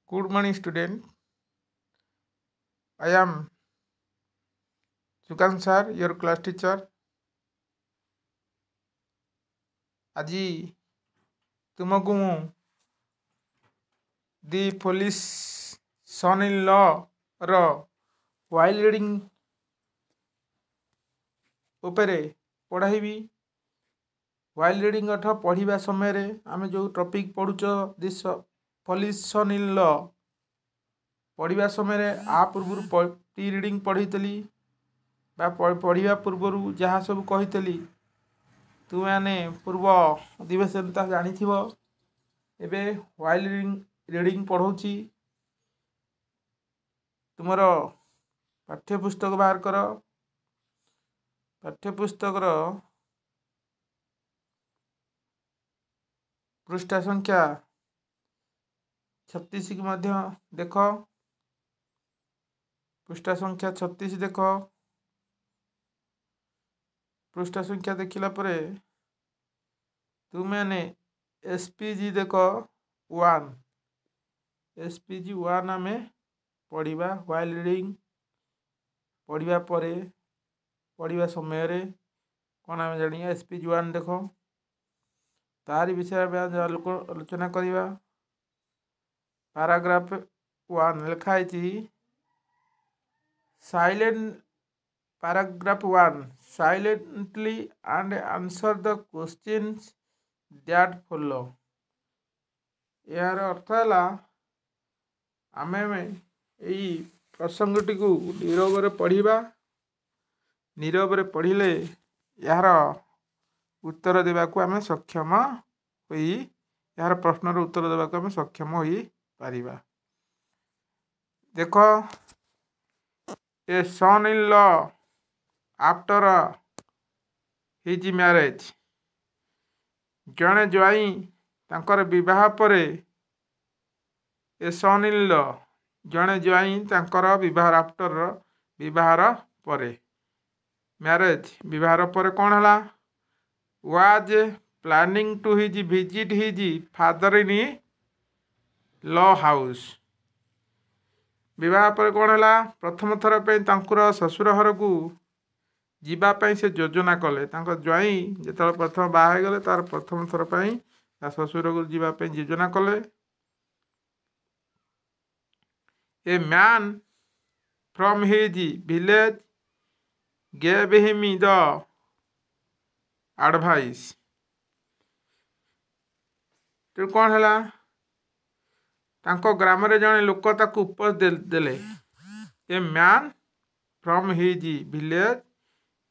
Good morning, student. I am Sukant sir, your class teacher. ଆଜି ତୁମକୁ ମୁଁ the polite son in ଲ'ର while reading ଉପରେ ପଢ଼ାଇବି। ହ୍ୱାଇଲ୍ ରିଡ଼ିଂ ଅର୍ଥ ପଢ଼ିବା ସମୟରେ ଆମେ ଯେଉଁ ଟପିକ୍ ପଢ଼ୁଛ this polite son in law ପଢ଼ିବା ସମୟରେ ପୂର୍ବରୁ ଟି ରିଡ଼ିଂ ପଢ଼ିଥିଲି ବା ପଢ଼ିବା ପୂର୍ବରୁ ଯାହା ସବୁ କହିଥିଲି ତୁମେମାନେ ପୂର୍ବ ଅଧିବେଶନ ତାହା ଜାଣିଥିବ। ଏବେ ହ୍ୱାଇଲ୍ ରିଡ଼ିଂ ପଢ଼ଉଛି। ତୁମର ପାଠ୍ୟପୁସ୍ତକ ବାହାର କର। ପାଠ୍ୟପୁସ୍ତକର ପୃଷ୍ଠା ସଂଖ୍ୟା 36 ମଧ୍ୟ ଦେଖ। ପୃଷ୍ଠା ସଂଖ୍ୟା 36 ଦେଖ। ପୃଷ୍ଠା ସଂଖ୍ୟା ଦେଖିଲା ପରେ ତୁମେମାନେ SPG ଦେଖ 1। SPG 1 ଆମେ ପଢ଼ିବା। ହ୍ୱାଇଲ୍ ରିଡ଼ିଂ ପଢ଼ିବା ପରେ ପଢ଼ିବା ସମୟରେ କ'ଣ ଆମେ ଜାଣିବା? SPG 1 ଦେଖ। ତାରି ବିଷୟରେ ଆମେ ଆଲୋଚନା କରିବା। ପାରାଗ୍ରାଫ 1 ଲେଖା ହେଇଛି Paragraph 1 Silently and answer the questions that follow। ଏହାର ଅର୍ଥ ହେଲା ଆମେ ଏଇ ପ୍ରସଙ୍ଗଟିକୁ ନୀରବରେ ପଢ଼ିବା। ନୀରବରେ ପଢ଼ିଲେ ଏହାର ଉତ୍ତର ଦେବାକୁ ଆମେ ସକ୍ଷମ ହୋଇ ଏହାର ପ୍ରଶ୍ନର ଉତ୍ତର ଦେବାକୁ ଆମେ ସକ୍ଷମ ହୋଇପାରିବା। ଦେଖ, a son in law after his marriage. ଜଣେ ଜ୍ୱାଇଁ ତାଙ୍କର ବିବାହ ପରେ। ଏ ସନ୍ ଇନ୍ ଲ ଜଣେ ଜ୍ୱାଇଁ ତାଙ୍କର ବିବାହର ପରେ। ମ୍ୟାରେଜ୍ ବିବାହର ପରେ କ'ଣ ହେଲା? Was planning to visit his father in law house. ବିବାହ ପରେ କ'ଣ ହେଲା? ପ୍ରଥମ ଥର ପାଇଁ ତାଙ୍କର ଶ୍ୱଶୁର ଘରକୁ ଯିବା ପାଇଁ ସେ ଯୋଜନା କଲେ। ତାଙ୍କ ଜ୍ୱାଇଁ ଯେତେବେଳେ ପ୍ରଥମ ବାହା ହେଇଗଲେ ତାର ପ୍ରଥମ ଥର ପାଇଁ ତା ଶ୍ୱଶୁରକୁ ଯିବା ପାଇଁ ଯୋଜନା କଲେ। A man from his village gave him the advice. ତେଣୁ କ'ଣ ହେଲା? ତାଙ୍କ ଗ୍ରାମରେ ଜଣେ ଲୋକ ତାକୁ ଉପଦେଶ ଦେଲେ। A man from his village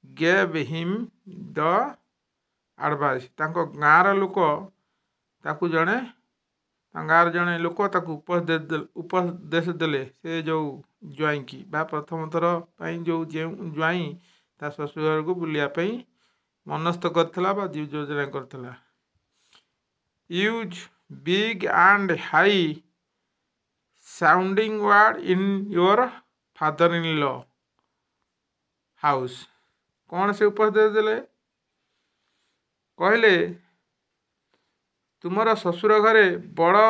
gave him the advice. ତାଙ୍କ ଗାଁର ଲୋକ ତାକୁ ଉପଦେଶ ଦେଲେ। ସେ ଯେଉଁ ଜ୍ୱାଇଁକି ବା ପ୍ରଥମ ଥର ପାଇଁ ଯେଉଁ ଜ୍ୱାଇଁ ତା ଶ୍ୱଶୁର ଘରକୁ ବୁଲିବା ପାଇଁ ମନସ୍ଥ କରିଥିଲା ବା ଯୋଜନା କରିଥିଲା। Use big and high sounding word in your father in law house. କ'ଣ ସେ ଉପଦେଶ ଦେଲେ? କହିଲେ ତୁମର ଶ୍ୱଶୁର ଘରେ ବଡ଼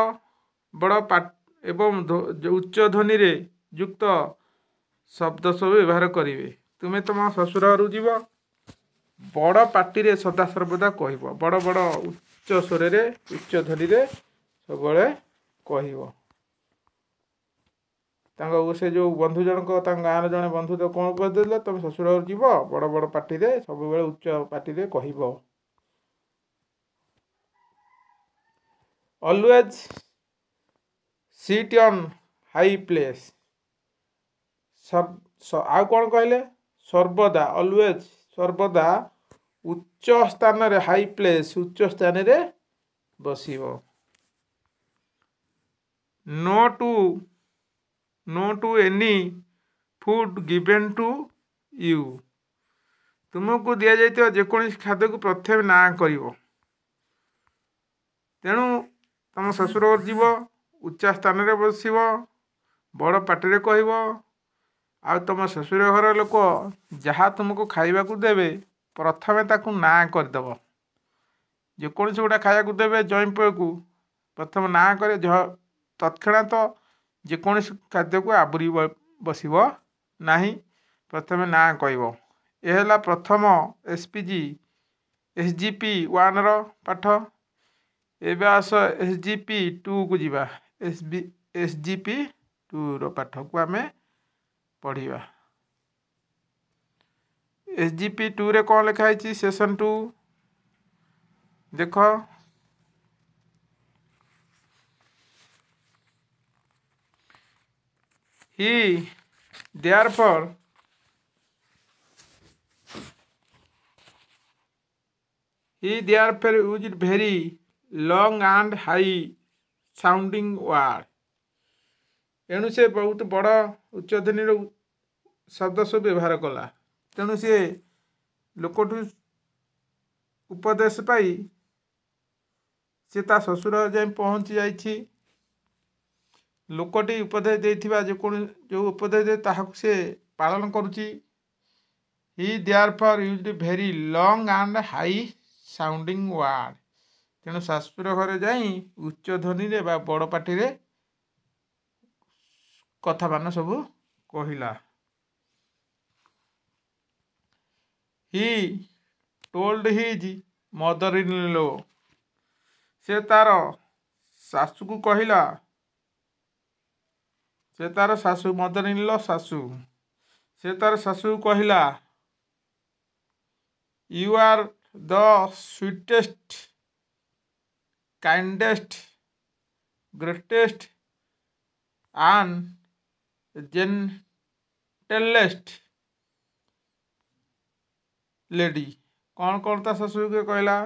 ବଡ଼ ଏବଂ ଉଚ୍ଚ ଧ୍ୱନିରେ ଯୁକ୍ତ ଶବ୍ଦ ସବୁ ବ୍ୟବହାର କରିବେ। ତୁମେ ତୁମ ଶ୍ୱଶୁର ଘରକୁ ଯିବ, ବଡ଼ ପାଟିରେ ସଦାସର୍ବଦା କହିବ। ବଡ଼ ବଡ଼ ଉଚ୍ଚ ସ୍ୱରରେ ଉଚ୍ଚ ଧ୍ୱନିରେ ସବୁବେଳେ କହିବ। ସେ ଯେଉଁ ବନ୍ଧୁ ଜଣକ ତାଙ୍କ ଗାଁର ଜଣେ ବନ୍ଧୁ ତ କ'ଣ ଉପଦେଶ ଦେଲେ? ତୁମେ ଶ୍ୱଶୁର ଘରକୁ ଯିବ, ବଡ଼ ବଡ଼ ପାଟିରେ ସବୁବେଳେ ଉଚ୍ଚ ପାଟିରେ କହିବ। Always seat on high place. ଆଉ କ'ଣ କହିଲେ? ସର୍ବଦା ଉଚ୍ଚ ସ୍ଥାନରେ, ହାଇ ପ୍ଲେସ୍ ଉଚ୍ଚ ସ୍ଥାନରେ ବସିବ। No to any food given to you. ତୁମକୁ ଦିଆଯାଇଥିବା ଯେକୌଣସି ଖାଦ୍ୟକୁ ପ୍ରଥମେ ନାଁ କରିବ। ତେଣୁ ତୁମ ଶ୍ୱଶୁର ଘର ଯିବ, ଉଚ୍ଚା ସ୍ଥାନରେ ବସିବ, ବଡ଼ ପାଟିରେ କହିବ। ଆଉ ତୁମ ଶ୍ୱଶୁର ଘର ଲୋକ ଯାହା ତୁମକୁ ଖାଇବାକୁ ଦେବେ ପ୍ରଥମେ ତାକୁ ନାଁ କରିଦେବ। ଯେକୌଣସି ଗୋଟେ ଖାଇବାକୁ ଦେବେ ଜ୍ୱାଇଁ ପୁଅକୁ ପ୍ରଥମେ ନାଁ କରି ତତ୍କ୍ଷଣାତ୍ ଯେକୌଣସି ଖାଦ୍ୟକୁ ଆବୁରି ବସିବ ନାହିଁ। ପ୍ରଥମେ ନାଁ କହିବ। ଏ ହେଲା ପ୍ରଥମ SGP 1ର ପାଠ। ଏବେ ଆସ SGP 2କୁ ଯିବା। SGP 2ର ପାଠକୁ ଆମେ ପଢ଼ିବା। SGP 2ରେ କ'ଣ ଲେଖା ହେଇଛି? ସେସନ୍ 2 ଦେଖ। He therefore used very long and high sounding word। ଏଣୁ ସେ ବହୁତ ବଡ଼ ଉଚ୍ଚଧ୍ୱନିର ଶବ୍ଦ ସବୁ ବ୍ୟବହାର କଲା। ତେଣୁ ସେ ଲୋକଠୁ ଉପଦେଶ ପାଇ ସେ ତା ଶ୍ୱଶୁର ଯାଇ ପହଞ୍ଚି ଯାଇଛି। ଲୋକଟି ଉପଦେଶ ଦେଇଥିବା ଯେଉଁ ଉପଦେଶ ଦେଇ ତାହାକୁ ସେ ପାଳନ କରୁଛି। He therefore used very long and high sounding word। ତେଣୁ ଶାଶୁର ଘରେ ଯାଇ ଉଚ୍ଚ ଧ୍ୱନିରେ ବା ବଡ଼ ପାଟିରେ କଥାମାନ ସବୁ କହିଲା। He told his mother-in-law। ସେ ତାର ଶାଶୁକୁ କହିଲା। ସେ ତାର ଶାଶୁ mother-in-law ଶାଶୁ। ସେ ତାର ଶାଶୁକୁ କହିଲା, You are the sweetest, kindest, greatest and gentlest lady। କ'ଣ ତା ଶାଶୁକୁ କହିଲା?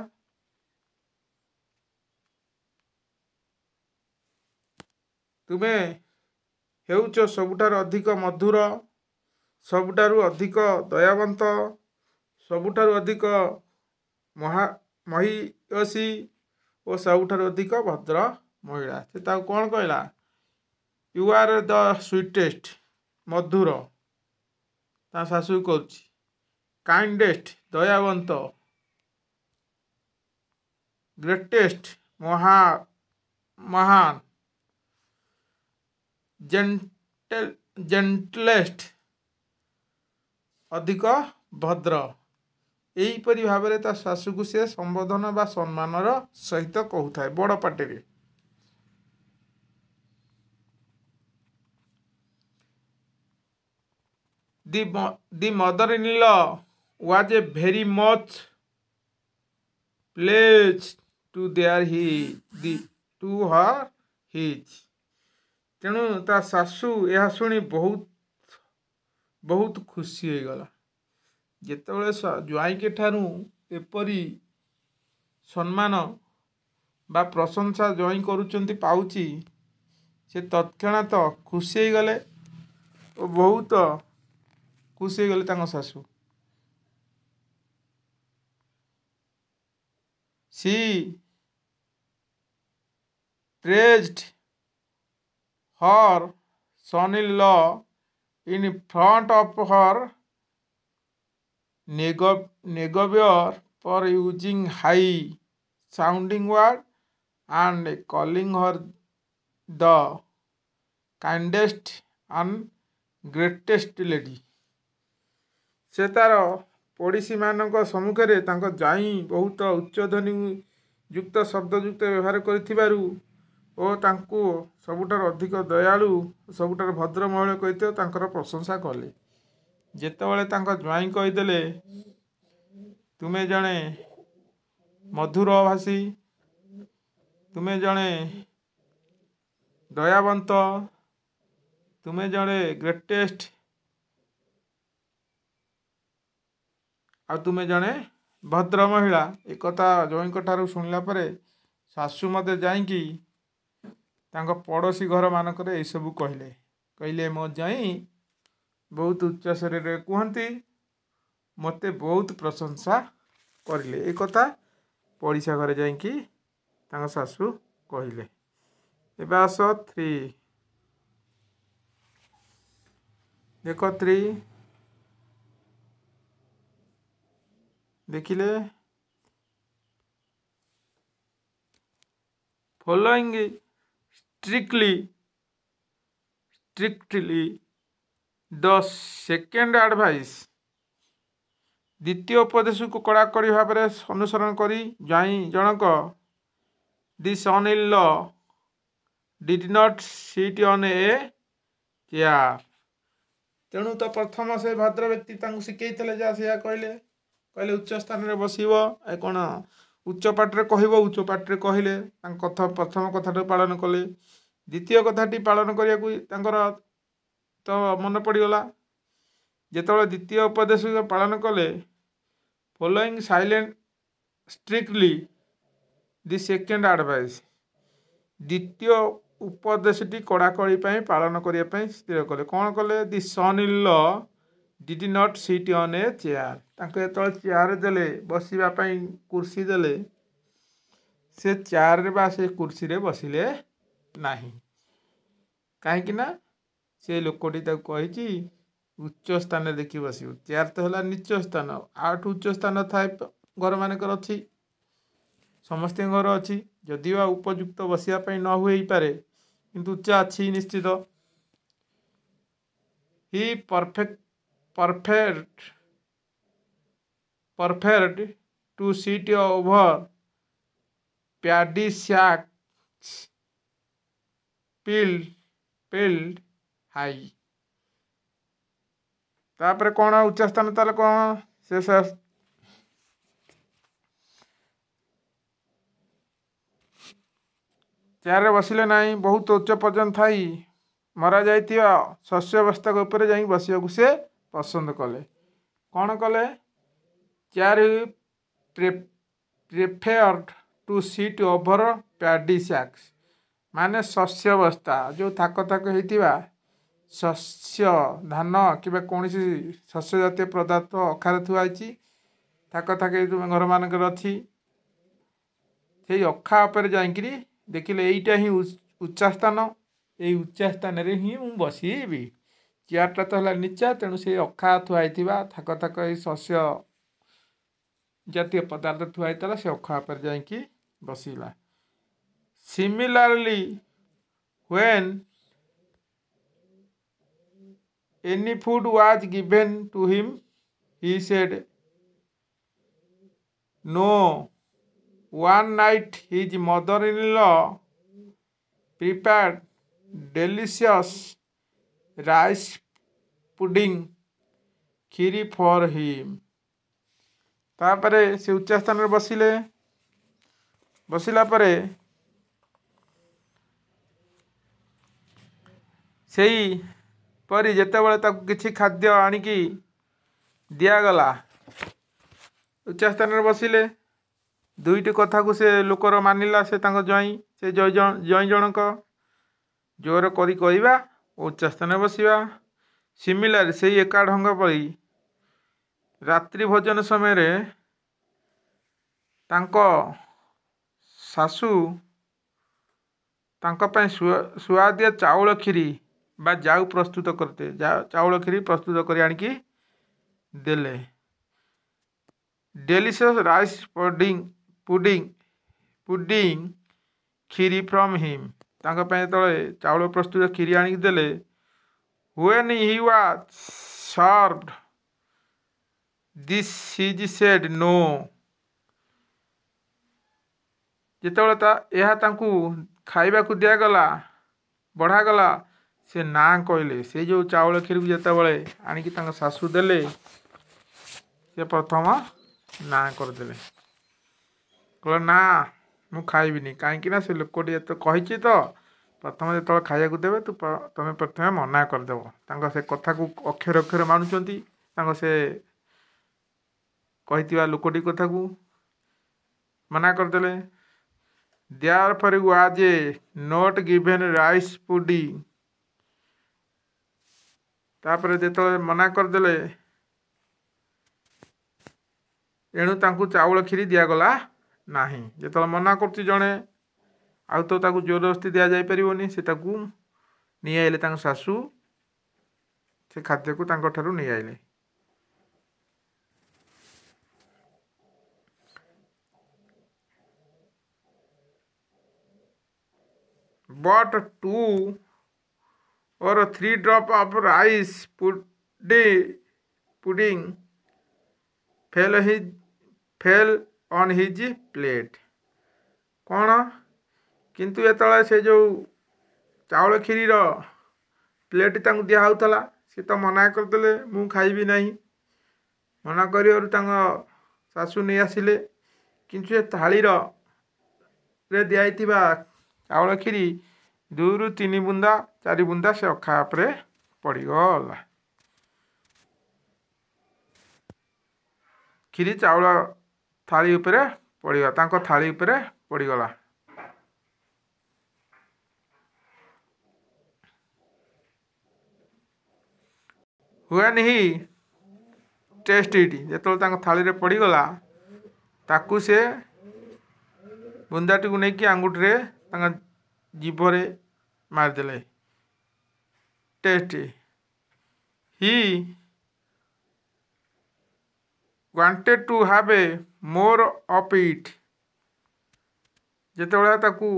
ତୁମେ ହେଉଛ ସବୁଠାରୁ ଅଧିକ ମଧୁର, ସବୁଠାରୁ ଅଧିକ ଦୟାବନ୍ତ, ସବୁଠାରୁ ଅଧିକ ମହିୟସୀ ଓ ସବୁଠାରୁ ଅଧିକ ଭଦ୍ର ମହିଳା। ସେ ତାକୁ କ'ଣ କହିଲା? ୟୁ ଆର୍ ଦ ସୁଇଟେଷ୍ଟ, ମଧୁର ତା ଶାଶୁକୁ କହୁଛି। କାଇଣ୍ଡେଷ୍ଟ, ଦୟାବନ୍ତ। ଗ୍ରେଟେଷ୍ଟ, ମହାନ। ଜେଣ୍ଟଲେଷ୍ଟ, ଅଧିକ ଭଦ୍ର। ଏହିପରି ଭାବରେ ତା ଶାଶୁକୁ ସେ ସମ୍ବୋଧନ ବା ସମ୍ମାନର ସହିତ କହୁଥାଏ ବଡ଼ ପାଟିରେ। The mother-in-law was very much pleased to her his। ତେଣୁ ତା ଶାଶୁ ଏହା ଶୁଣି ବହୁତ ଖୁସି ହୋଇଗଲା। ଯେତେବେଳେ ଜ୍ୱାଇଁଙ୍କ ଠାରୁ ଏପରି ସମ୍ମାନ ବା ପ୍ରଶଂସା ଜ୍ୱାଇଁ କରୁଛନ୍ତି ପାଉଛି, ସେ ତତ୍କ୍ଷଣାତ ଖୁସି ହୋଇଗଲେ ଓ ବହୁତ ଖୁସି ହୋଇଗଲେ ତାଙ୍କ ଶାଶୁ। She praised her son-in-law in front of her neighbor for using high sounding words and calling her the kindest and greatest lady। ସେ ତାର ପଡ଼ୋଶୀମାନଙ୍କ ସମ୍ମୁଖରେ ତାଙ୍କ ଜ୍ୱାଇଁ ବହୁତ ଉଚ୍ଚଧ୍ୱନି ଯୁକ୍ତ ଶବ୍ଦଯୁକ୍ତ ବ୍ୟବହାର କରିଥିବାରୁ ଓ ତାଙ୍କୁ ସବୁଠାରୁ ଅଧିକ ଦୟାଳୁ, ସବୁଠାରୁ ଭଦ୍ର ମହିଳା କହିଥିବାରୁ ତାଙ୍କର ପ୍ରଶଂସା କଲେ। ଯେତେବେଳେ ତାଙ୍କ ଜ୍ୱାଇଁ କହିଦେଲେ, ତୁମେ ଜଣେ ମଧୁରଭାଷୀ, ତୁମେ ଜଣେ ଦୟାବନ୍ତ, ତୁମେ ଜଣେ ଗ୍ରେଟେଷ୍ଟ ଆଉ ତୁମେ ଜଣେ ଭଦ୍ର ମହିଳା, ଏକଥା ଜ୍ୱାଇଁଙ୍କ ଠାରୁ ଶୁଣିଲା ପରେ ଶାଶୁ ମୋତେ ଯାଇକି ତାଙ୍କ ପଡ଼ୋଶୀ ଘରମାନଙ୍କରେ ଏସବୁ କହିଲେ ମୋ ଜ୍ୱାଇଁ ବହୁତ ଉଚ୍ଚସ୍ୱରରେ କୁହନ୍ତି, ମୋତେ ବହୁତ ପ୍ରଶଂସା କରିଲେ। ଏ କଥା ପଡ଼ିଶା ଘରେ ଯାଇକି ତାଙ୍କ ଶାଶୁ କହିଲେ। ଏବେ ଆସ 3 ଦେଖ। 3 ଦେଖିଲେ, following strictly strictly the second advice, ଦ୍ୱିତୀୟ ଉପଦେଶକୁ କଡ଼ାକଡ଼ି ଭାବରେ ଅନୁସରଣ କରି ଜ୍ୱାଇଁ ଜଣକ the son-in-law did not sit on a chair। ତେଣୁ ତ ପ୍ରଥମ ସେ ଭଦ୍ର ବ୍ୟକ୍ତି ତାଙ୍କୁ ଶିଖେଇଥିଲେ ଯାହା ସେଇଆ କହିଲେ ଉଚ୍ଚ ସ୍ଥାନରେ ବସିବ କ'ଣ ଉଚ୍ଚ ପାଟିରେ କହିବ, ଉଚ୍ଚ ପାଟିରେ କହିଲେ ତାଙ୍କ କଥା ପ୍ରଥମ କଥାଟି ପାଳନ କଲେ। ଦ୍ୱିତୀୟ କଥାଟି ପାଳନ କରିବାକୁ ତାଙ୍କର ତ ମନେ ପଡ଼ିଗଲା। ଯେତେବେଳେ ଦ୍ୱିତୀୟ ଉପଦେଶ ପାଳନ କଲେ, ଫଲୋଇଂ ସାଇଲେଣ୍ଟ ଷ୍ଟ୍ରିକ୍ଟଲି ଦି ସେକେଣ୍ଡ ଆଡ଼ଭାଇସ୍, ଦ୍ୱିତୀୟ ଉପଦେଶଟି କଡ଼ାକଡ଼ି ପାଇଁ ପାଳନ କରିବା ପାଇଁ ସ୍ଥିର କଲେ। କ'ଣ କଲେ? The son in law did not sit on a chair. ତାଙ୍କୁ ଯେତେବେଳେ ଚେୟାର ଦେଲେ, ବସିବା ପାଇଁ କୁର୍ସି ଦେଲେ, ସେ ଚେୟାରରେ ବା ସେ କୁର୍ସିରେ ବସିଲେ ନାହିଁ। କାହିଁକି ନା ସେ ଲୋକଟି ତାକୁ କହିଛି ଉଚ୍ଚ ସ୍ଥାନରେ ଦେଖି ବସିବୁ। ଚେୟାର ତ ହେଲା ନିଚ ସ୍ଥାନ, ଆଠୁ ଉଚ୍ଚ ସ୍ଥାନ ଥାଏ ଘରମାନଙ୍କର ଅଛି, ସମସ୍ତଙ୍କ ଘର ଅଛି। ଯଦିଓ ଉପଯୁକ୍ତ ବସିବା ପାଇଁ ନ ହୋଇପାରେ, କିନ୍ତୁ ଉଚ୍ଚା ଅଛି ନିଶ୍ଚିତ। ହି preferred to sit over paddy sacks piled high। ତାପରେ କ'ଣ ଉଚ୍ଚ ସ୍ଥାନ ତାହେଲେ କ'ଣ? ସେ ଚେୟାରରେ ବସିଲେ ନାହିଁ, ବହୁତ ଉଚ୍ଚ ପର୍ଯ୍ୟନ୍ତ ଥାଇ ମରାଯାଇଥିବା ଶସ୍ୟ ବସ୍ତାକ ଉପରେ ଯାଇ ବସିବାକୁ ସେ ପସନ୍ଦ କଲେ। କ'ଣ କଲେ? Chair preferred to sit over paddy sacks, ମାନେ ଶସ୍ୟ ବସ୍ତା, ଯେଉଁ ଥାକ ଥାକ ହେଇଥିବା ଶସ୍ୟ, ଧାନ କିମ୍ବା କୌଣସି ଶସ୍ୟ ଜାତୀୟ ପଦାର୍ଥ ଅଖାରେ ଥୁଆ ହେଇଛି, ଥାକ ଥାକ ଘରମାନଙ୍କରେ ଅଛି, ସେଇ ଅଖା ଉପରେ ଯାଇକିରି ଦେଖିଲେ ଏଇଟା ହିଁ ଉଚ୍ଚା ସ୍ଥାନ, ଏଇ ଉଚ୍ଚା ସ୍ଥାନରେ ହିଁ ମୁଁ ବସିବି। ଚେୟାରଟା ତ ହେଲା ନିଚା, ତେଣୁ ସେଇ ଅଖା ଥୁଆ ହେଇଥିବା ଥାକ ଥାକ ଏଇ ଶସ୍ୟ ଜାତୀୟ ପଦାର୍ଥ ଥୁଆ ହେଇଥିଲା, ସେ ଅଖା ଉପରେ ଯାଇକି ବସିଲା। Similarly when any food was given to him, he said no। One night his mother-in-law prepared delicious rice pudding କ୍ଷୀରି for him। ତାପରେ ସେ ଉଚ୍ଚ ସ୍ଥାନରେ ବସିଲେ। ବସିଲା ପରେ ସେଇପରି ଯେତେବେଳେ ତାକୁ କିଛି ଖାଦ୍ୟ ଆଣିକି ଦିଆଗଲା, ଉଚ୍ଚ ସ୍ଥାନରେ ବସିଲେ। ଦୁଇଟି କଥାକୁ ସେ ଲୋକର ମାନିଲା, ସେ ତାଙ୍କ ଜ୍ୱାଇଁ, ସେ ଜ୍ୱାଇଁ ଜଣକ ଜୋର କରି କହିବା ଓ ଉଚ୍ଚ ସ୍ଥାନରେ ବସିବା। ସିମିଲାର ସେଇ ଏକା ଢଙ୍ଗ ପରି ରାତ୍ରି ଭୋଜନ ସମୟରେ ତାଙ୍କ ଶାଶୁ ତାଙ୍କ ପାଇଁ ସୁଆଦିଆ ଚାଉଳ କ୍ଷୀରି ବା ଜାଉ ପ୍ରସ୍ତୁତ କରିଥିଲେ। ଚାଉଳ କ୍ଷୀରି ପ୍ରସ୍ତୁତ କରି ଆଣିକି ଦେଲେ। ଡେଲିସିୟସ୍ ରାଇସ୍ ପୁଡିଂ କ୍ଷୀରି ଫ୍ରମ୍ ହିମ୍, ତାଙ୍କ ପାଇଁ ଯେତେବେଳେ ଚାଉଳ ପ୍ରସ୍ତୁତ କ୍ଷୀରି ଆଣିକି ଦେଲେ। When he was served this he said no। ଯେତେବେଳେ ଏହା ତାଙ୍କୁ ଖାଇବାକୁ ଦିଆଗଲା, ବଢ଼ାଗଲା, ସେ ନାଁ କହିଲେ। ସେଇ ଯେଉଁ ଚାଉଳ କ୍ଷୀରିକୁ ଯେତେବେଳେ ଆଣିକି ତାଙ୍କ ଶାଶୁ ଦେଲେ, ସେ ପ୍ରଥମ ନାଁ କରିଦେଲେ, କହିଲେ ନା ମୁଁ ଖାଇବିନି। କାହିଁକି ନା ସେ ଲୋକଟି ଏତେ କହିଛି ତ, ପ୍ରଥମେ ଯେତେବେଳେ ଖାଇବାକୁ ଦେବେ ତମେ ପ୍ରଥମେ ମନା କରିଦେବ। ତାଙ୍କ ସେ କଥାକୁ ଅକ୍ଷରେ ଅକ୍ଷରେ ମାନୁଛନ୍ତି, ତାଙ୍କ ସେ କହିଥିବା ଲୋକଟି କଥାକୁ ମନା କରିଦେଲେ। Therefore was not given rice pudding। ତାପରେ ଯେତେବେଳେ ମନା କରିଦେଲେ, ଏଣୁ ତାଙ୍କୁ ଚାଉଳ କ୍ଷୀରି ଦିଆଗଲା ନାହିଁ। ଯେତେବେଳେ ମନା କରୁଛି ଜଣେ, ଆଉ ତ ତାକୁ ଜୋରଦସ୍ତି ଦିଆଯାଇପାରିବନି। ସେ ତାକୁ ନେଇ ଆଇଲେ, ତାଙ୍କ ଶାଶୁ ସେ ଖାଦ୍ୟକୁ ତାଙ୍କଠାରୁ ନେଇ ଆଇଲେ। But to or 3 drops of rice pudding fell on his plate। କ'ଣ କିନ୍ତୁ ଯେତେବେଳେ ସେ ଯେଉଁ ଚାଉଳ କ୍ଷୀରିର ପ୍ଲେଟ୍ ତାଙ୍କୁ ଦିଆହେଉଥିଲା ସେ ତ ମନା କରିଦେଲେ, ମୁଁ ଖାଇବି ନାହିଁ। ମନା କରିବାରୁ ତାଙ୍କ ଶାଶୁ ନେଇ ଆସିଲେ, କିନ୍ତୁ ସେ ଥାଳିରେ ଦିଆହେଇଥିବା ଚାଉଳ କ୍ଷୀରି 2ରୁ 3 ବୁନ୍ଦା 4 ବୁନ୍ଦା ସେ ଅଖା ଉପରେ ପଡ଼ିଗଲା। କ୍ଷୀରି ଚାଉଳ ଥାଳି ଉପରେ ପଡ଼ିଗଲା, ତାଙ୍କ ଥାଳି ଉପରେ ପଡ଼ିଗଲା। When he tasted it, ଯେତେବେଳେ ତାଙ୍କ ଥାଳିରେ ପଡ଼ିଗଲା ତାକୁ ସେ ବୁନ୍ଦାଟିକୁ ନେଇକି ଆଙ୍ଗୁଠିରେ ତାଙ୍କ ଜିଭରେ ମାରିଦେଲେ। Test. He wanted to have more of it। ଯେତେବେଳେ ତାକୁ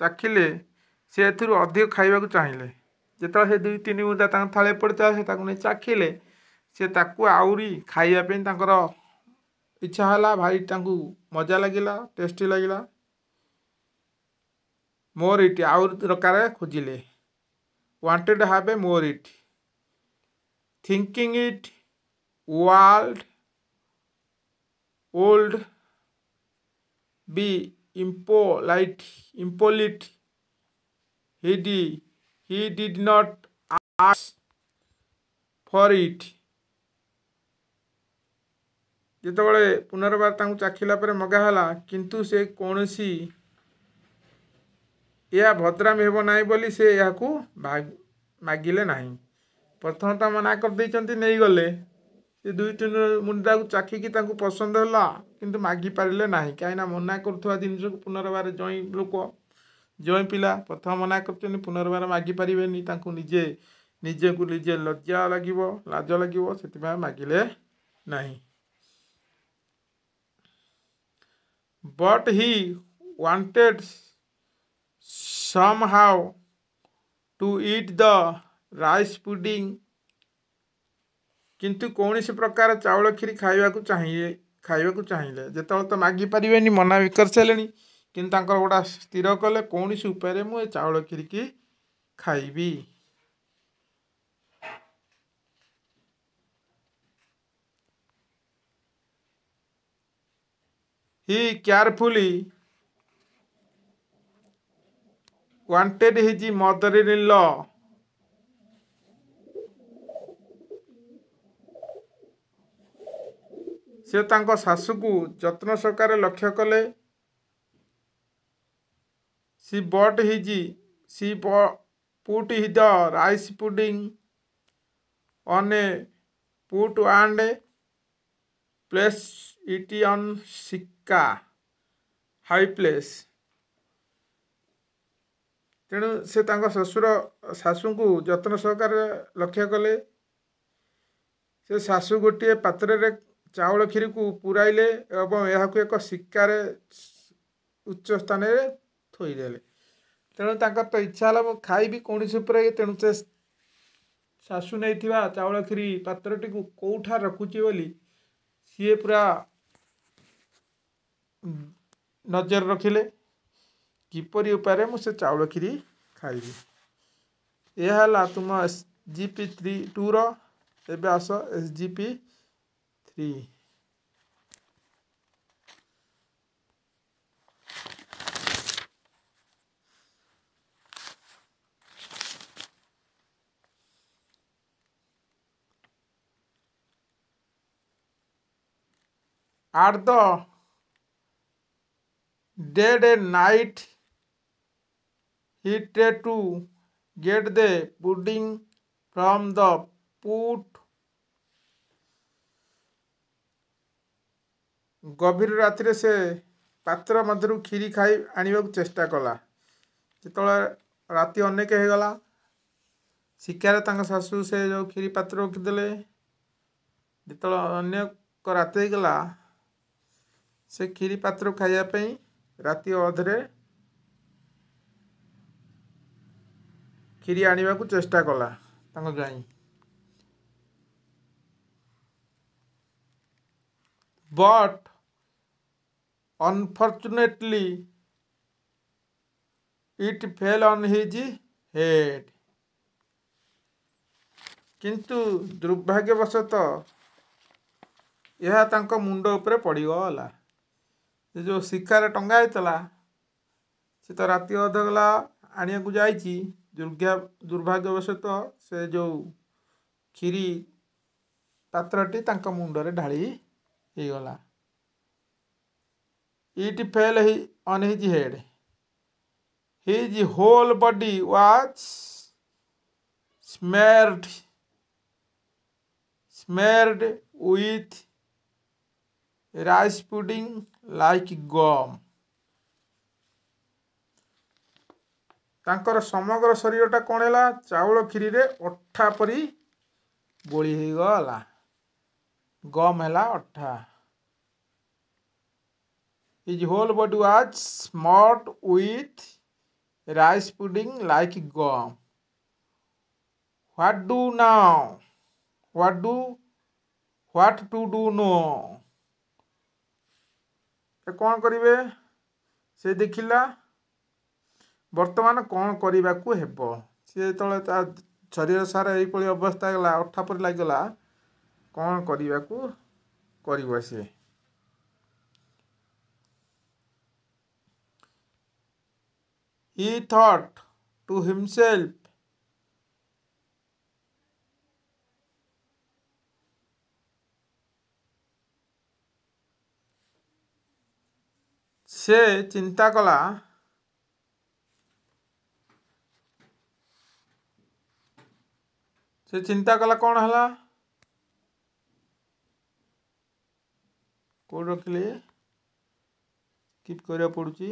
ଚାଖିଲେ ସେ ଏଥିରୁ ଅଧିକ ଖାଇବାକୁ ଚାହିଁଲେ। ଯେତେବେଳେ ସେ 2-3 ବୁନ୍ଦା ତାଙ୍କ ଥାଳିରେ ପଡ଼ିଥିଲା ସେ ତାକୁ ନେଇ ଚାଖିଲେ, ସେ ତାକୁ ଆହୁରି ଖାଇବା ପାଇଁ ତାଙ୍କର ଇଚ୍ଛା ହେଲା, ଭାରି ତାଙ୍କୁ ମଜା ଲାଗିଲା, ଟେଷ୍ଟି ଲାଗିଲା। ମୋର୍ ଇଟ୍, ଆହୁରି ଦରକାର ଖୋଜିଲେ। Wanted have more it, thinking it would be impolite, he did not ask for it। ଯେତେବେଳେ ପୁନର୍ବାର ତାଙ୍କୁ ଚାଖିଲା ପରେ ମଗା ହେଲା, କିନ୍ତୁ ସେ କୌଣସି ଏହା ଭଦ୍ରାମୀ ହେବ ନାହିଁ ବୋଲି ସେ ଏହାକୁ ମାଗିଲେ ନାହିଁ। ପ୍ରଥମ ତ ମନା କରିଦେଇଛନ୍ତି, ନେଇଗଲେ। ସେ 2-3 ମୁନ୍ଦାକୁ ଚାଖିକି ତାଙ୍କୁ ପସନ୍ଦ ହେଲା, କିନ୍ତୁ ମାଗିପାରିଲେ ନାହିଁ। କାହିଁକିନା ମନା କରୁଥିବା ଜିନିଷକୁ ପୁନର୍ବାର ଜଇଁ ପିଲା ପ୍ରଥମ ମନା କରୁଛନ୍ତି, ପୁନର୍ବାର ମାଗିପାରିବେନି। ତାଙ୍କୁ ନିଜକୁ ନିଜେ ଲଜ୍ଜା ଲାଗିବ, ଲାଜ ଲାଗିବ, ସେଥିପାଇଁ ମାଗିଲେ ନାହିଁ। But he wanted somehow to eat the rice pudding। କିନ୍ତୁ କୌଣସି ପ୍ରକାର ଚାଉଳ କ୍ଷୀରି ଖାଇବାକୁ ଚାହିଁଲେ। ଯେତେବେଳେ ତ ମାଗିପାରିବେନି, ମନା ବି କରିସାରିଲେଣି, କିନ୍ତୁ ତାଙ୍କର ଗୋଟା ସ୍ଥିର କଲେ, କୌଣସି ଉପାୟରେ ମୁଁ ଏ ଚାଉଳ କ୍ଷୀରିକି ଖାଇବି। He carefully wanted his mother-in-law ସେ ତାଙ୍କ ଶାଶୁକୁ ଯତ୍ନ ସହକାରେ ଲକ୍ଷ୍ୟ କଲେ। She put the rice pudding on a put and placed it on high place। ତେଣୁ ସେ ତାଙ୍କ ଶାଶୁଙ୍କୁ ଯତ୍ନ ସହକାରେ ଲକ୍ଷ୍ୟ କଲେ। ସେ ଶାଶୁ ଗୋଟିଏ ପାତ୍ରରେ ଚାଉଳ କ୍ଷୀରିକୁ ପୁରାଇଲେ ଏବଂ ଏହାକୁ ଏକ ଶିକାରେ ଉଚ୍ଚ ସ୍ଥାନରେ ଥୋଇଦେଲେ। ତେଣୁ ତାଙ୍କର ତ ଇଚ୍ଛା ହେଲା, ମୁଁ ଖାଇବି କୌଣସି ଉପରେ। ତେଣୁ ସେ ଶାଶୁ ନେଇଥିବା ଚାଉଳ କ୍ଷୀରି ପାତ୍ରଟିକୁ କେଉଁଠାରେ ରଖୁଛି ବୋଲି ସିଏ ପୁରା ନଜର ରଖିଲେ, କିପରି ଉପାୟରେ ମୁଁ ସେ ଚାଉଳ କ୍ଷୀରି ଖାଇବି। ଏହା ହେଲା ତୁମ SGP2ର। ଏବେ ଆସ SGP3। At the dead night he tried to get the pudding from the put। ଗଭୀର ରାତିରେ ସେ ପାତ୍ର ମଧ୍ୟରୁ କ୍ଷୀରି ଖାଇ ଆଣିବାକୁ ଚେଷ୍ଟା କଲା। ଯେତେବେଳେ ରାତି ଅନେକ ହେଇଗଲା, ଶିକାରେ ତାଙ୍କ ଶାଶୁ ସେ ଯେଉଁ କ୍ଷୀରି ପାତ୍ର ରଖିଦେଲେ। ଯେତେବେଳେ ଅନେକ ରାତି ହେଇଗଲା, ସେ କ୍ଷୀରି ପାତ୍ର ଖାଇବା ପାଇଁ ରାତି ଅଧରେ କ୍ଷୀରି ଆଣିବାକୁ ଚେଷ୍ଟା କଲା ତାଙ୍କ ଜ୍ୱାଇଁ। But unfortunately it fell on his head. କିନ୍ତୁ ଦୁର୍ଭାଗ୍ୟବଶତଃ ଏହା ତାଙ୍କ ମୁଣ୍ଡ ଉପରେ ପଡ଼ିଗଲା। ସେ ଯେଉଁ ଶିକାରେ ଟଙ୍ଗା ହେଇଥିଲା ସେ ତ ରାତି ଅଧ ଗଲା ଆଣିବାକୁ ଯାଇଛି, ଦୁର୍ଭାଗ୍ୟବଶତଃ ସେ ଯେଉଁ କ୍ଷୀରି ପାତ୍ରଟି ତାଙ୍କ ମୁଣ୍ଡରେ ଢାଳି ହେଇଗଲା। It fell on his head. His whole body was smeared with rice pudding like gum. ତାଙ୍କର ସମଗ୍ର ଶରୀରଟା କ'ଣ ହେଲା? ଚାଉଳ କ୍ଷୀରିରେ ଅଠା ପରି ବୋଳି ହେଇଗଲା। ଗମ୍ ହେଲା ଅଠା। His whole body was smeared with rice pudding like gum. What to do now? କ'ଣ କରିବେ? ସେ ଦେଖିଲା ବର୍ତ୍ତମାନ କ'ଣ କରିବାକୁ ହେବ। ସେ ଯେତେବେଳେ ତା ଶରୀର ସାରା ଏଇଭଳି ଅବସ୍ଥା ହେଲା, ଅଠା ପରି ଲାଗିଗଲା, କ'ଣ କରିବାକୁ କରିବ ସେ? He thought to himself, ସେ ଚିନ୍ତା କଲା କ'ଣ ହେଲା? କୋଉଠି ରଖିଲେ? କିପ୍ କରିବାକୁ ପଡ଼ୁଛି।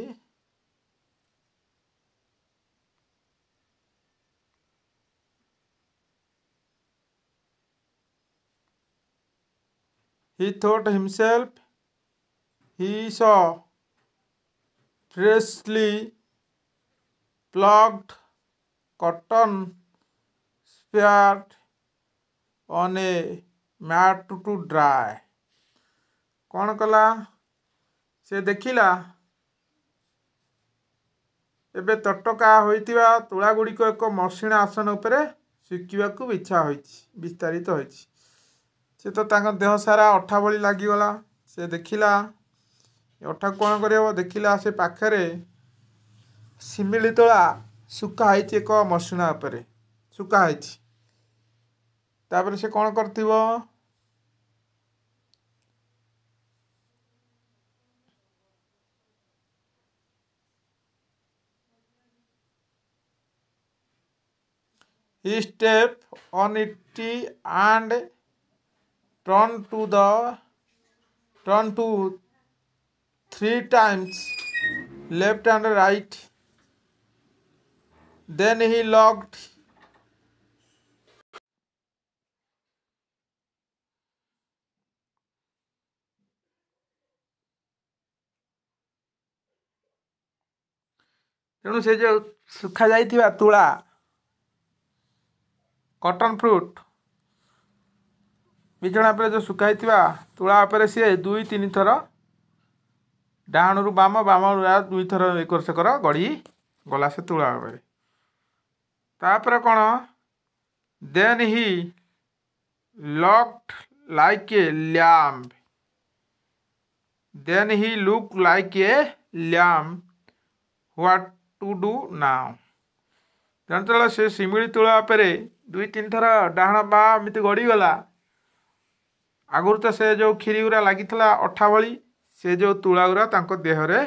He thought himself he saw freshly plucked cotton spread on a mat to dry. କ'ଣ କଲା? ସେ ଦେଖିଲା ଏବେ ତଟକା ହୋଇଥିବା ତୁଳା ଗୁଡ଼ିକ ଏକ ମସିଣା ଆସନ ଉପରେ ଶୁଖିବାକୁ ବିସ୍ତାରିତ ହୋଇଛି। ସେ ତ ତାଙ୍କ ଦେହ ସାରା ଅଠା ଭଳି ଲାଗିଗଲା। ସେ ଦେଖିଲା ଅଠାକୁ କ'ଣ କରିହେବ? ଦେଖିଲା ସେ ପାଖରେ ଶିମିଳି ତୋଳା ଶୁଖା ହେଇଛି, ଏକ ମସିଣା ଉପରେ ଶୁଖା ହେଇଛି। ତାପରେ ସେ କ'ଣ କରିଥିବ? He stepped on it and turned to 3 times, left and right. Then he looked ତେଣୁ ସେ ଯେଉଁ ଶୁଖା ଯାଇଥିବା ତୁଳା କଟନ୍ ଫ୍ରୁଟ୍ ବିଛଣା ଉପରେ ଯେଉଁ ଶୁଖା ହେଇଥିବା ତୁଳା ଉପରେ ସିଏ 2-3 ଥର ଡାହାଣରୁ ବାମରୁ 2 ଥର ଏକର ସେକର ଗଡ଼ି ଗଲା ସେ ତୁଳା ଉପରେ। ତାପରେ କ'ଣ? Then he looked like a lamb. What to do now? ତେଣୁ ସେ ଶିମିଳି ତୁଳା ଉପରେ 2-3 ଥର ଡାହାଣ ବା ଏମିତି ଗଡ଼ିଗଲା। ଆଗରୁ ତ ସେ ଯେଉଁ କ୍ଷୀରି ଗୁରା ଲାଗିଥିଲା ଅଠା ଭଳି, ସେ ଯେଉଁ ତୁଳା ଗୁରା ତାଙ୍କ ଦେହରେ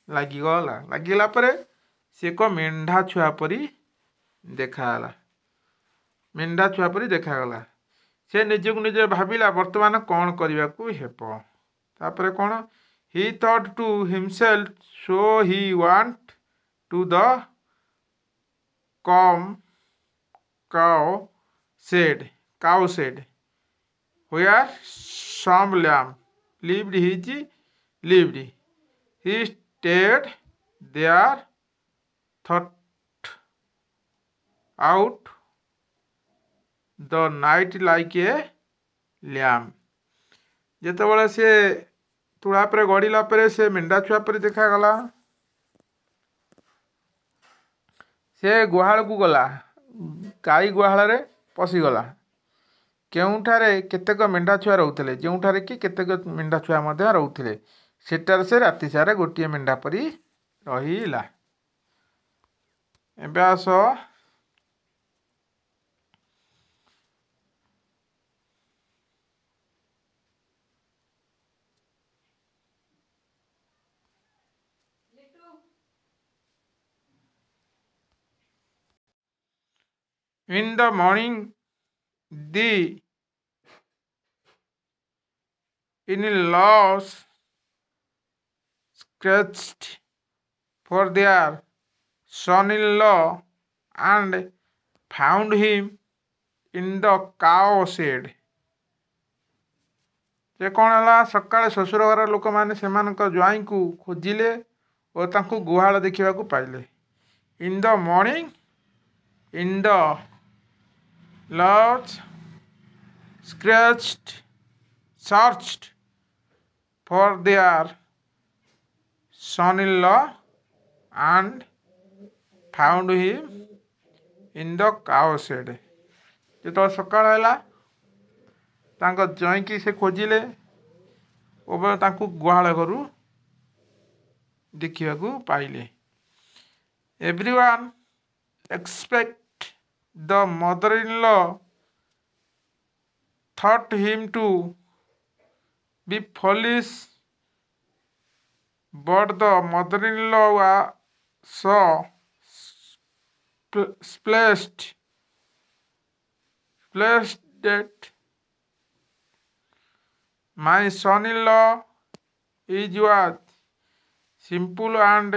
ଲାଗିଗଲା ପରେ ସେ ଏକ ମେଣ୍ଢା ଛୁଆ ପରି ଦେଖାଗଲା। ସେ ନିଜକୁ ନିଜେ ଭାବିଲା ବର୍ତ୍ତମାନ କ'ଣ କରିବାକୁ ହେବ। ତାପରେ କ'ଣ? He thought to himself, so he went to the cow shed where some lamb lived. He stayed there, thought out the night like a lamb। ଯେତେବେଳେ ସେ ତୁଳା ପରେ ଗଡ଼ିଲା ପରେ ସେ ମେଣ୍ଢା ଛୁଆ ପରି ଦେଖାଗଲା। ସେ ଗୁହାଳକୁ ଗଲା, ଗାଈ ଗୁହାଳରେ ପଶିଗଲା, କେଉଁଠାରେ କେତେକ ମେଣ୍ଢା ଛୁଆ ରହୁଥିଲେ, ଯେଉଁଠାରେ କି କେତେକ ମେଣ୍ଢା ଛୁଆ ମଧ୍ୟ ରହୁଥିଲେ, ସେଠାରେ ସେ ରାତି ସାରା ଗୋଟିଏ ମେଣ୍ଢା ପରି ରହିଲା। ଏବେ ଆସ in the morning the in-laws searched for their son-in-law and found him in the cow shed। ଯେ କ'ଣ ହେଲା, ସକାଳେ ଶ୍ୱଶୁର ଘର ଲୋକମାନେ ସେମାନଙ୍କ ଜ୍ୱାଇଁଙ୍କୁ ଖୋଜିଲେ ଓ ତାଙ୍କୁ ଗୁହାଳ ଦେଖିବାକୁ ପାଇଲେ। In the morning in the lodge searched for their son-in-law and found him in the cow shed। ଯେତେବେଳେ ସକାଳ ହେଲା ତାଙ୍କ ଜ୍ୱାଇଁକି ସେ ଖୋଜିଲେ ଓ ତାଙ୍କୁ ଗୁହାଳ ଘରୁ ଦେଖିବାକୁ ପାଇଲେ। Everyone except the mother-in-law thought him to be foolish, but the mother-in-law was so pleased that my son-in-law is as simple and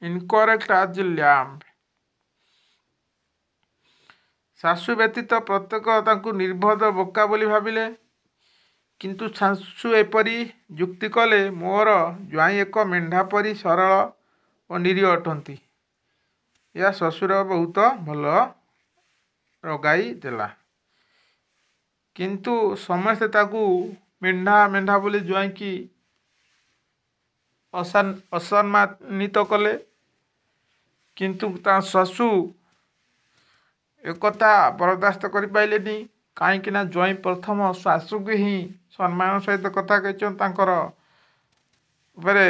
incorrect as a lamb। ଶାଶୁ ବ୍ୟତୀତ ପ୍ରତ୍ୟେକ ତାଙ୍କୁ ନିର୍ଭଦ ବୋକା ବୋଲି ଭାବିଲେ, କିନ୍ତୁ ଶାଶୁ ଏପରି ଯୁକ୍ତି କଲେ, ମୋର ଜ୍ୱାଇଁ ଏକ ମେଣ୍ଢା ପରି ସରଳ ଓ ନିରୀହ ଅଟନ୍ତି। ଏହା ଶ୍ୱଶୁର ବହୁତ ଭଲ ରଗାଇ ଦେଲା। କିନ୍ତୁ ସମସ୍ତେ ତାକୁ ମେଣ୍ଢା ମେଣ୍ଢା ବୋଲି ଜ୍ୱାଇଁକି ଅସମ୍ମାନିତ କଲେ, କିନ୍ତୁ ତା ଶାଶୁ ଏକଥା ବରଦାସ୍ତ କରିପାରିଲେନି। କାହିଁକି ନା ଜ୍ୱାଇଁ ପ୍ରଥମ ଶାଶୁକୁ ହିଁ ସମ୍ମାନ ସହିତ କଥା କହିଛନ୍ତି, ତାଙ୍କର ଉପରେ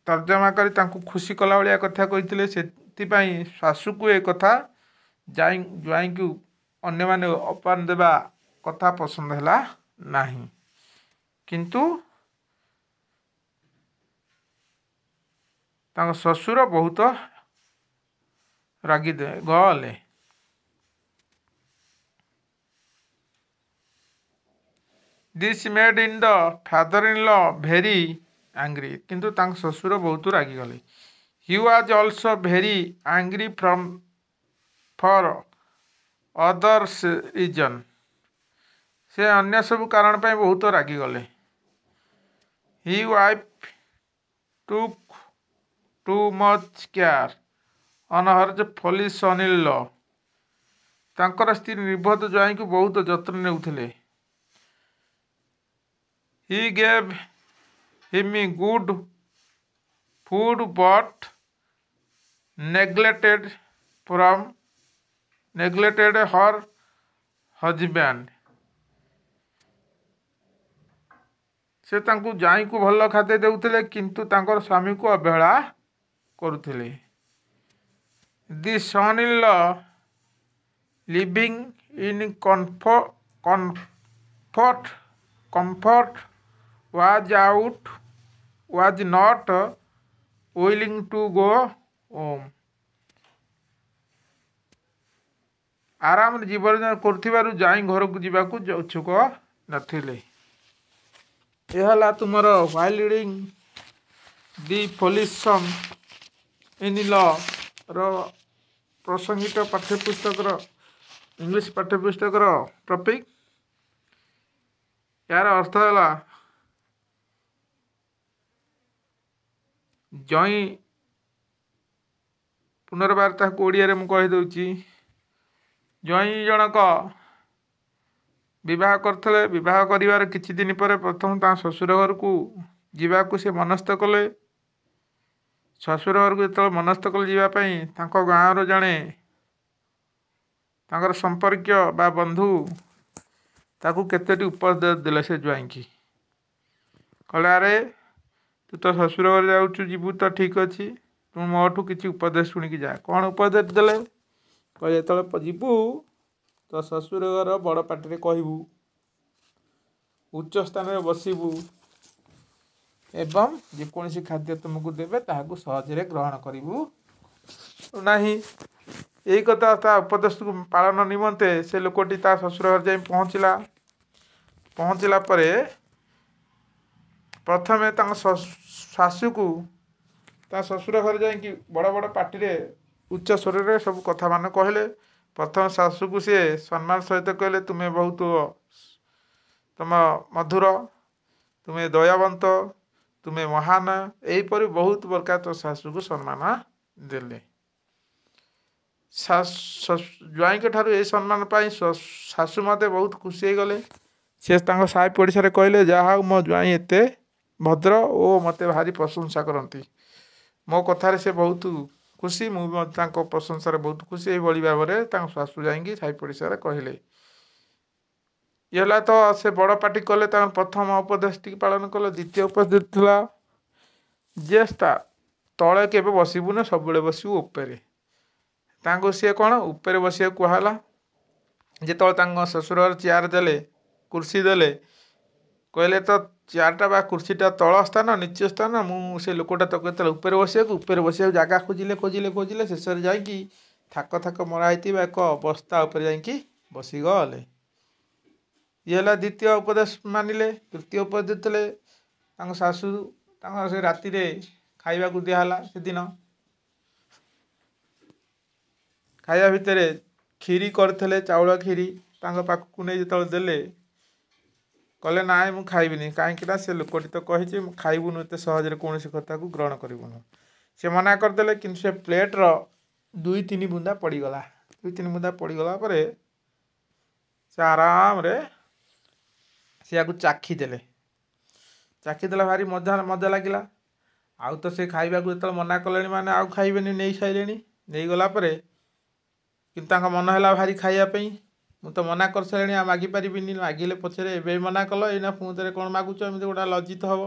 ତର୍ଜମା କରି ତାଙ୍କୁ ଖୁସି କଲା ଭଳିଆ କଥା କହିଥିଲେ। ସେଥିପାଇଁ ଶାଶୁକୁ ଏ କଥା ଜ୍ୱାଇଁକୁ ଅନ୍ୟମାନେ ଅପମାନ ଦେବା କଥା ପସନ୍ଦ ହେଲା ନାହିଁ। କିନ୍ତୁ ତାଙ୍କ ଶ୍ୱଶୁର ବହୁତ ରାଗି ଗଲେ। This made in the father-in-law very angry। କିନ୍ତୁ ତାଙ୍କ ଶ୍ୱଶୁର ବହୁତ ରାଗିଗଲେ। He was also very angry for other reason। ସେ ଅନ୍ୟ ସବୁ କାରଣ ପାଇଁ ବହୁତ ରାଗିଗଲେ। His wife took too much care on her foolish son-in-law। ତାଙ୍କର ସ୍ତ୍ରୀ ନିର୍ଭଦ ଜ୍ୱାଇଁଙ୍କୁ ବହୁତ ଯତ୍ନ ନେଉଥିଲେ। He gave him good food but neglected her husband। ସେ ତାଙ୍କୁ ଜ୍ୱାଇଁଙ୍କୁ ଭଲ ଖାଦ୍ୟ ଦେଉଥିଲେ, କିନ୍ତୁ ତାଙ୍କର ସ୍ୱାମୀକୁ ଅବହେଳା କରୁଥିଲେ। The son-in-law living in comfort was not willing to go home। ଆରାମରେ ଜୀବନ କରୁଥିବାରୁ ଜ୍ୱାଇଁ ଘରକୁ ଯିବାକୁ ଇଚ୍ଛୁକ ନଥିଲେ। ଏହା ହେଲା ତୁମର ହ୍ୱାଇଲ୍ ରିଡିଂ ଦି ଫୁଲିଶ୍ ସନ୍-ଇନ୍-ଲ'ର ପ୍ରସଙ୍ଗିତ ପାଠ୍ୟପୁସ୍ତକର ଇଂଲିଶ ପାଠ୍ୟପୁସ୍ତକର ଟପିକ୍। ଏହାର ଅର୍ଥ ହେଲା ଜ୍ୱାଇଁ। ପୁନର୍ବାର ତାହାକୁ ଓଡ଼ିଆରେ ମୁଁ କହିଦେଉଛି। ଜ୍ୱାଇଁ ଜଣକ ବିବାହ କରୁଥିଲେ। ବିବାହ କରିବାର କିଛି ଦିନ ପରେ ପ୍ରଥମ ତାଙ୍କ ଶ୍ୱଶୁର ଘରକୁ ଯିବାକୁ ସେ ମନସ୍ଥ କଲେ। ଶ୍ୱଶୁର ଘରକୁ ଯେତେବେଳେ ମନସ୍ଥ କଲେ ଯିବା ପାଇଁ, ତାଙ୍କ ଗାଁର ଜଣେ ତାଙ୍କର ସମ୍ପର୍କୀୟ ବା ବନ୍ଧୁ ତାକୁ କେତୋଟି ଉପଦେଶ ଦେଲେ। ସେ ଜ୍ୱାଇଁକି କହିଲେ, ଆରେ ତୁ ତ ଶ୍ୱଶୁର ଘରେ ଯାଉଛୁ, ଯିବୁ ତ ଠିକ୍ ଅଛି, ତୁ ମୋଠୁ କିଛି ଉପଦେଶ ଶୁଣିକି ଯା। କ'ଣ ଉପଦେଶ ଦେଲେ? କହିଲେ, ଯେତେବେଳେ ଯିବୁ ତ ଶ୍ୱଶୁର ଘର ବଡ଼ ପାଟିରେ କହିବୁ, ଉଚ୍ଚ ସ୍ଥାନରେ ବସିବୁ ଏବଂ ଯେକୌଣସି ଖାଦ୍ୟ ତୁମକୁ ଦେବେ ତାହାକୁ ସହଜରେ ଗ୍ରହଣ କରିବୁ ନାହିଁ। ଏଇ କଥା ତା ଉପଦେଶକୁ ପାଳନ ନିମନ୍ତେ ସେ ଲୋକଟି ତା ଶ୍ୱଶୁର ଘରେ ଯାଇ ପହଞ୍ଚିଲା। ପହଞ୍ଚିଲା ପରେ ପ୍ରଥମେ ତାଙ୍କ ଶାଶୁକୁ ତା ଶ୍ୱଶୁର ଘରେ ଯାଇକି ବଡ଼ ବଡ଼ ପାଟିରେ ଉଚ୍ଚ ସ୍ୱରରେ ସବୁ କଥାମାନ କହିଲେ। ପ୍ରଥମ ଶାଶୁକୁ ସିଏ ସମ୍ମାନ ସହିତ କହିଲେ, ତୁମେ ବହୁତ ତୁମ ମଧୁର, ତୁମେ ଦୟାବନ୍ତ, ତୁମେ ମହାନ, ଏହିପରି ବହୁତ ପ୍ରକାର ତୋ ଶାଶୁକୁ ସମ୍ମାନ ଦେଲେ। ଜ୍ୱାଇଁଙ୍କ ଠାରୁ ଏହି ସମ୍ମାନ ପାଇଁ ଶାଶୁ ମୋତେ ବହୁତ ଖୁସି ହେଇଗଲେ। ସେ ତାଙ୍କ ସାହି ପଡ଼ିଶାରେ କହିଲେ, ଯାହା ହଉ ମୋ ଜ୍ୱାଇଁ ଏତେ ଭଦ୍ର ଓ ମୋତେ ଭାରି ପ୍ରଶଂସା କରନ୍ତି। ମୋ କଥାରେ ସେ ବହୁତ ଖୁସି, ମୁଁ ବି ତାଙ୍କ ପ୍ରଶଂସାରେ ବହୁତ ଖୁସି। ଏହିଭଳି ଭାବରେ ତାଙ୍କ ଶାଶୁ ଯାଇକି ସାହି ପଡ଼ିଶାରେ କହିଲେ। ଇଏ ହେଲା ତ ସେ ବଡ଼ ପାଟି କଲେ, ତାଙ୍କ ପ୍ରଥମ ଉପଦେଶଟିକି ପାଳନ କଲେ। ଦ୍ୱିତୀୟ ଉପଦେଶ ଥିଲା ଯେ ତଳେ କେବେ ବସିବୁନି, ସବୁବେଳେ ବସିବୁ ଉପରେ। ତାଙ୍କୁ ସିଏ କ'ଣ ଉପରେ ବସିବାକୁ କୁହାହେଲା। ଯେତେବେଳେ ତାଙ୍କ ଶ୍ୱଶୁର ଚେୟାର ଦେଲେ, କୁର୍ସୀ ଦେଲେ, କହିଲେ ତ ଚେୟାରଟା ବା କୁର୍ସୀଟା ତଳ ସ୍ଥାନ ନିଚ ସ୍ଥାନ, ମୁଁ ସେ ଲୋକଟା ତ କେତେବେଳେ ଉପରେ ବସିବାକୁ ଜାଗା ଖୋଜିଲେ ଶେଷରେ ଯାଇକି ଥାକ ଥାକ ମରା ହେଇଥିବା ଏକ ବସ୍ତା ଉପରେ ଯାଇକି ବସିଗଲେ। ଇଏ ହେଲା ଦ୍ୱିତୀୟ ଉପଦେଶ ମାନିଲେ। ତୃତୀୟ ଉପଦେଶ ଦେଲେ, ତାଙ୍କ ଶାଶୁ ତାଙ୍କର ସେ ରାତିରେ ଖାଇବାକୁ ଦିଆହେଲା। ସେଦିନ ଖାଇବା ଭିତରେ କ୍ଷୀରି କରିଥିଲେ, ଚାଉଳ କ୍ଷୀରି ତାଙ୍କ ପାଖକୁ ନେଇ ଯେତେବେଳେ ଦେଲେ, କହିଲେ ନାଇଁ ମୁଁ ଖାଇବିନି, କାହିଁକି ନା ସେ ଲୋକଟି ତ କହିଛି ମୁଁ ଖାଇବୁନୁ, ଏତେ ସହଜରେ କୌଣସି କଥାକୁ ଗ୍ରହଣ କରିବୁନୁ। ସେ ମନା କରିଦେଲେ, କିନ୍ତୁ ସେ ପ୍ଲେଟ୍ର 2-3 ବୁନ୍ଦା ପଡ଼ିଗଲା। 2-3 ବୁନ୍ଦା ପଡ଼ିଗଲା ପରେ ସେ ଆରାମରେ ସେଆକୁ ଚାଖିଦେଲେ। ଚାଖିଦେଲା, ଭାରି ମଜା ଲାଗିଲା। ଆଉ ତ ସେ ଖାଇବାକୁ ଯେତେବେଳେ ମନା କଲେଣି ମାନେ ଆଉ ଖାଇବେନି, ନେଇ ସାରିଲେଣି। ନେଇଗଲା ପରେ କିନ୍ତୁ ତାଙ୍କ ମନ ହେଲା ଭାରି ଖାଇବା ପାଇଁ। ମୁଁ ତ ମନା କରିସାରିଲିଣି, ଆଉ ମାଗିପାରିବିନି, ମାଗିଲେ ପଛରେ ଏବେ ମନା କଲ, ଏଇନା ପୁଣି ଥରେ କ'ଣ ମାଗୁଛ, ଏମିତି ଗୋଟେ ଲଜ୍ଜିତ ହେବ।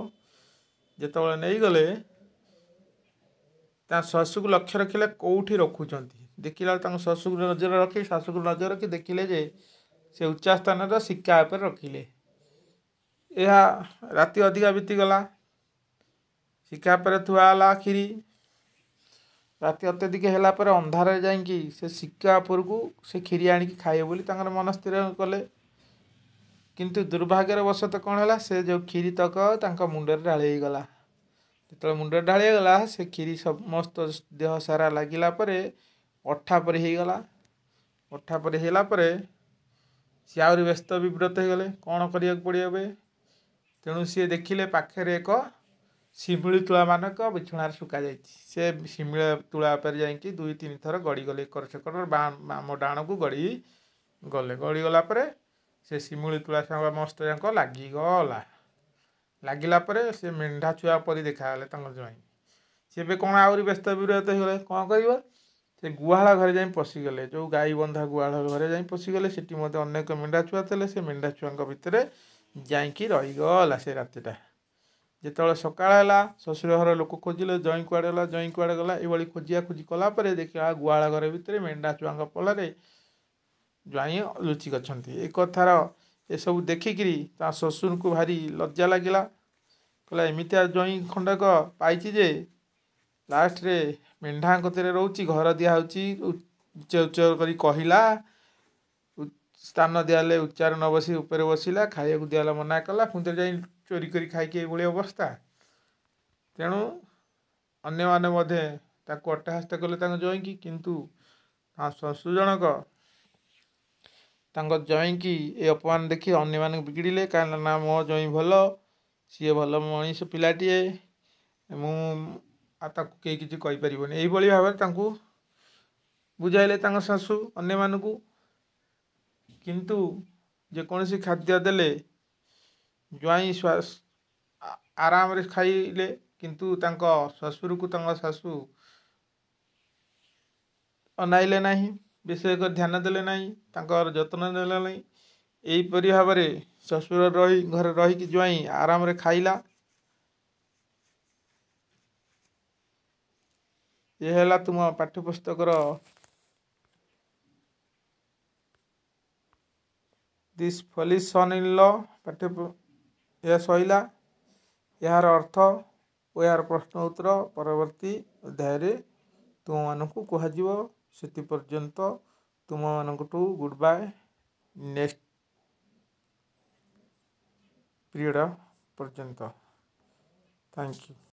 ଯେତେବେଳେ ନେଇଗଲେ ତା ଶାଶୁକୁ ଲକ୍ଷ୍ୟ ରଖିଲେ କେଉଁଠି ରଖୁଛନ୍ତି। ଦେଖିଲା ତାଙ୍କ ଶାଶୁକୁ ନଜର ରଖି ଶାଶୁକୁ ନଜର ରଖି ଦେଖିଲେ ଯେ ସେ ଉଚ୍ଚା ସ୍ଥାନର ଶିକା ଉପରେ ରଖିଲେ। ଏହା ରାତି ଅଧିକା ବିତିଗଲା। ଶିକା ଉପରେ ଥୁଆ ହେଲା କ୍ଷୀରି। ରାତି ଅତ୍ୟଧିକ ହେଲା ପରେ ଅନ୍ଧାରରେ ଯାଇକି ସେ ଶିକା ଉପରକୁ ସେ କ୍ଷୀରି ଆଣିକି ଖାଇବେ ବୋଲି ତାଙ୍କର ମନ ସ୍ଥିର କଲେ। କିନ୍ତୁ ଦୁର୍ଭାଗ୍ୟର ବଶତଃ କ'ଣ ହେଲା, ସେ ଯେଉଁ କ୍ଷୀରି ତକ ତାଙ୍କ ମୁଣ୍ଡରେ ଢାଳି ହେଇଗଲା। ଯେତେବେଳେ ମୁଣ୍ଡରେ ଢାଳି ହେଇଗଲା, ସେ କ୍ଷୀରି ସମସ୍ତ ଦେହ ସାରା ଲାଗିଲା ପରେ ଅଠା ପରି ହେଇଗଲା। ଅଠା ପରି ହେଲା ପରେ ସିଏ ଆହୁରି ବ୍ୟସ୍ତ ବିବ୍ରତ ହେଇଗଲେ, କ'ଣ କରିବାକୁ ପଡ଼ିବ ଏବେ। ତେଣୁ ସିଏ ଦେଖିଲେ ପାଖରେ ଏକ ଶିମିଳି ତୁଳାମାନଙ୍କ ବିଛଣାରେ ଶୁକାଯାଇଛି। ସେ ଶିମିଳି ତୁଳା ଉପରେ ଯାଇକି 2-3 ଥର ଗଡ଼ିଗଲେ, ଏକର ସେକର ବାମ ଡାଣକୁ ଗଡ଼ିଗଲା ପରେ ସେ ଶିମିଳି ତୁଳା ସମସ୍ତ ଯାକ ଲାଗିଲା ପରେ ସେ ମେଣ୍ଢା ଛୁଆ ପରି ଦେଖାଗଲେ ତାଙ୍କ ଜ୍ୱାଇଁ। ସେ ଏବେ କ'ଣ ଆହୁରି ବ୍ୟସ୍ତ ବିବ୍ରତ ହେଇଗଲେ, କ'ଣ କରିବ। ସେ ଗୁହାଳ ଘରେ ଯାଇ ପଶିଗଲେ, ଯେଉଁ ଗାଈ ବନ୍ଧା ଗୁହାଳ ଘରେ ଯାଇ ପଶିଗଲେ। ସେଠି ମଧ୍ୟ ଅନେକ ମେଣ୍ଢା ଛୁଆ ଥିଲେ। ସେ ମେଣ୍ଢା ଛୁଆଙ୍କ ଭିତରେ ଯାଇକି ରହିଗଲା ସେ ରାତିଟା। ଯେତେବେଳେ ସକାଳ ହେଲା, ଶ୍ୱଶୁର ଘର ଲୋକ ଖୋଜିଲେ ଜ୍ୱାଇଁ କୁଆଡ଼େ ଗଲା। ଏଇଭଳି ଖୋଜି କଲା ପରେ ଦେଖିଲା ଗୁହାଳ ଘର ଭିତରେ ମେଣ୍ଢା ଛୁଆଙ୍କ ପଲରେ ଜ୍ୱାଇଁ ଲୁଚିକି ଅଛନ୍ତି। ଏ କଥାର ଏସବୁ ଦେଖିକିରି ତା ଶ୍ୱଶୁରଙ୍କୁ ଭାରି ଲଜ୍ଜା ଲାଗିଲା। କହିଲା, ଏମିତିଆ ଜ୍ୱାଇଁ ଖଣ୍ଡକ ପାଇଛି ଯେ ଲାଷ୍ଟରେ ମେଣ୍ଢାଙ୍କ କତିରେ ରହୁଛି, ଘର ଦିଆହେଉଛି, ଉଚ୍ଚ କରି କହିଲା, ସ୍ଥାନ ଦିଆହେଲେ ଉଚ୍ଚାରେ ନ ବସି ଉପରେ ବସିଲା, ଖାଇବାକୁ ଦିଆହେଲା ମନା କଲା, ପୁଣି ଯାଇ ଚୋରି କରି ଖାଇକି ଏଇଭଳି ଅବସ୍ଥା। ତେଣୁ ଅନ୍ୟମାନେ ମଧ୍ୟ ତାକୁ ଅଟ୍ଟହାସ୍ୟ କଲେ ତାଙ୍କ ଜ୍ୱାଇଁକି। କିନ୍ତୁ ତା ଶ୍ୱଶୁର ଜଣକ ତାଙ୍କ ଜ୍ୱାଇଁକି ଏ ଅପମାନ ଦେଖି ଅନ୍ୟମାନଙ୍କୁ ବିଗିଡ଼ିଲେ। କାରଣ ନା ମୋ ଜ୍ୱାଇଁ ଭଲ, ସିଏ ଭଲ ମଣିଷ ପିଲାଟିଏ, ଆଉ ତାକୁ କେହି କିଛି କହିପାରିବନି। ଏଇଭଳି ଭାବରେ ତାଙ୍କୁ ବୁଝାଇଲେ ତାଙ୍କ ଶାଶୁ ଅନ୍ୟମାନଙ୍କୁ। କିନ୍ତୁ ଯେକୌଣସି ଖାଦ୍ୟ ଦେଲେ ଜ୍ୱାଇଁ ଆରାମରେ ଖାଇଲେ, କିନ୍ତୁ ତାଙ୍କ ଶ୍ୱଶୁରକୁ ତାଙ୍କ ଶାଶୁ ଅନାଇଲେ ନାହିଁ, ବିଷୟକୁ ଧ୍ୟାନ ଦେଲେ ନାହିଁ, ତାଙ୍କର ଯତ୍ନ ନେଲେ ନାହିଁ। ଏହିପରି ଭାବରେ ଶ୍ୱଶୁର ଘରେ ରହିକି ଜ୍ୱାଇଁ ଆରାମରେ ଖାଇଲା। ଏ ହେଲା ତୁମ ପାଠ୍ୟପୁସ୍ତକର ଦିସ୍ ଫଲିସ୍ ସନ୍ ଇନ୍ ଲ ଏହା ସଇଲା। ଏହାର ଅର୍ଥ ଓ ଏହାର ପ୍ରଶ୍ନ ଉତ୍ତର ପରବର୍ତ୍ତୀ ଅଧ୍ୟାୟରେ ତୁମମାନଙ୍କୁ କୁହାଯିବ। ସେଥିପର୍ଯ୍ୟନ୍ତ ତୁମମାନଙ୍କଠୁ ଗୁଡ୍ ବାଏ। ନେକ୍ସଟ ପିରିୟଡ଼ ପର୍ଯ୍ୟନ୍ତ ଥ୍ୟାଙ୍କ ୟୁ।